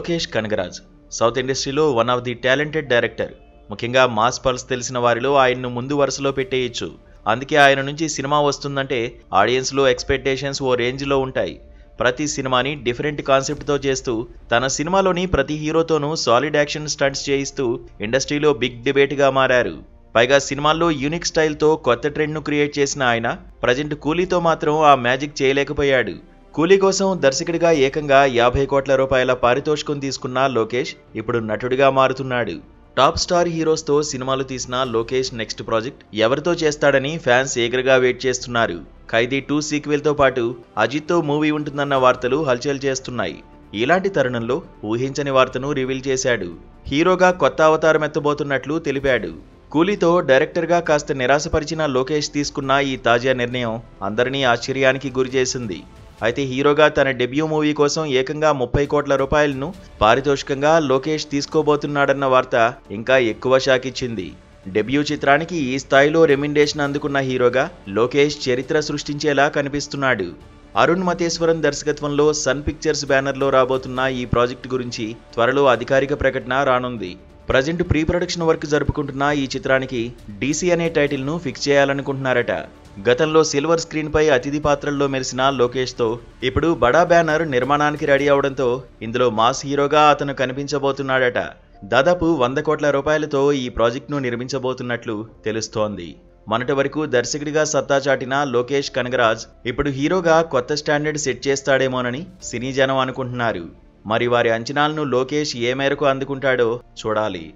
Lokesh Kanagaraj south ఇండస్ట్రీలో one of the talented director. ముఖ్యంగా mass pulse తెలిసిన వారిలో ఆయన్ను ముందు వరుసలో పెట్టేయచ్చు. అందుకే ఆయన నుంచి సినిమా వస్తుందంటే ఆడియన్స్లో ఎక్స్పెక్టేషన్స్ ఓ రేంజ్లో ఉంటాయి. ప్రతి సినిమాని డిఫరెంట్ కాన్సెప్ట్తో చేస్తూ తన సినిమాలోని ప్రతి హీరోతోనూ సాలిడ్ యాక్షన్ స్టంట్స్ చేయిస్తూ ఇండస్ట్రీలో బిగ్ డిబేట్గా మారారు. పైగా సినిమాల్లో యూనిక్ స్టైల్తో కొత్త ట్రెండ్ను క్రియేట్ చేసిన ఆయన ప్రజెంట్ కూలీతో మాత్రం ఆ మ్యాజిక్ చేయలేకపోయాడు. కూలీ కోసం దర్శకుడిగా ఏకంగా 50 కోట్ల రూపాయల పారితోషికం తీసుకున్న లోకేష్ ఇప్పుడు నటుడిగా మారుతున్నాడు. టాప్ స్టార్ హీరోస్తో సినిమాలు తీసిన లోకేష్ నెక్స్ట్ ప్రాజెక్ట్ ఎవరితో చేస్తాడని ఫ్యాన్స్ ఏగర్గా వెయిట్ చేస్తున్నారు. ఖైదీ 2 సీక్వెల్తో పాటు అజిత్తో మూవీ ఉంటుందన్న వార్తలు హల్చల్ చేస్తున్నాయి. ఇలాంటి తరుణంలో ఊహించని వార్తను రివీల్ చేశాడు. హీరోగా కొత్త అవతారం ఎత్తబోతున్నట్లు తెలిపాడు. కూలీతో డైరెక్టర్గా కాస్త నిరాశపరిచిన లోకేష్ తీసుకున్న ఈ తాజా నిర్ణయం అందరినీ ఆశ్చర్యానికి గురిచేసింది. అయితే హీరోగా తన డెబ్యూ మూవీ కోసం ఏకంగా 30 కోట్ల రూపాయలను పారితోషికంగా లోకేష్ తీసుకోబోతున్నాడన్న వార్త ఇంకా ఎక్కువ షాక్ ఇచ్చింది. డెబ్యూ చిత్రానికి ఈ స్థాయిలో రెమ్యునరేషన్ అందుకున్న హీరోగా లోకేష్ చరిత్ర సృష్టించేలా కనిపిస్తున్నాడు. అరుణ్ మతేశ్వరన్ దర్శకత్వంలో సన్ పిక్చర్స్ బ్యానర్లో రాబోతున్న ఈ ప్రాజెక్టు గురించి త్వరలో అధికారిక ప్రకటన రానుంది. ప్రజెంట్ ప్రీ ప్రొడక్షన్ వర్క్ జరుపుకుంటున్న ఈ చిత్రానికి డీసీ అనే టైటిల్ను ఫిక్స్ చేయాలనుకుంటున్నారట. గతంలో సిల్వర్ స్క్రీన్ పై అతిథి పాత్రల్లో మెరిసిన లోకేష్తో ఇప్పుడు బడా బ్యానర్ నిర్మాణానికి రెడీ అవడంతో ఇందులో మాస్ హీరోగా అతను కనిపించబోతున్నాడట. దాదాపు 100 కోట్ల రూపాయలతో ఈ ప్రాజెక్టును నిర్మించబోతున్నట్లు తెలుస్తోంది. మొన్నటి వరకు దర్శకుడిగా సత్తా చాటిన లోకేష్ కనగరాజ్ ఇప్పుడు హీరోగా కొత్త స్టాండర్డ్ సెట్ చేస్తాడేమోనని సినీ జనం అనుకుంటున్నారు. మరి వారి అంచనాలను లోకేష్ ఏ మేరకు అందుకుంటాడో చూడాలి.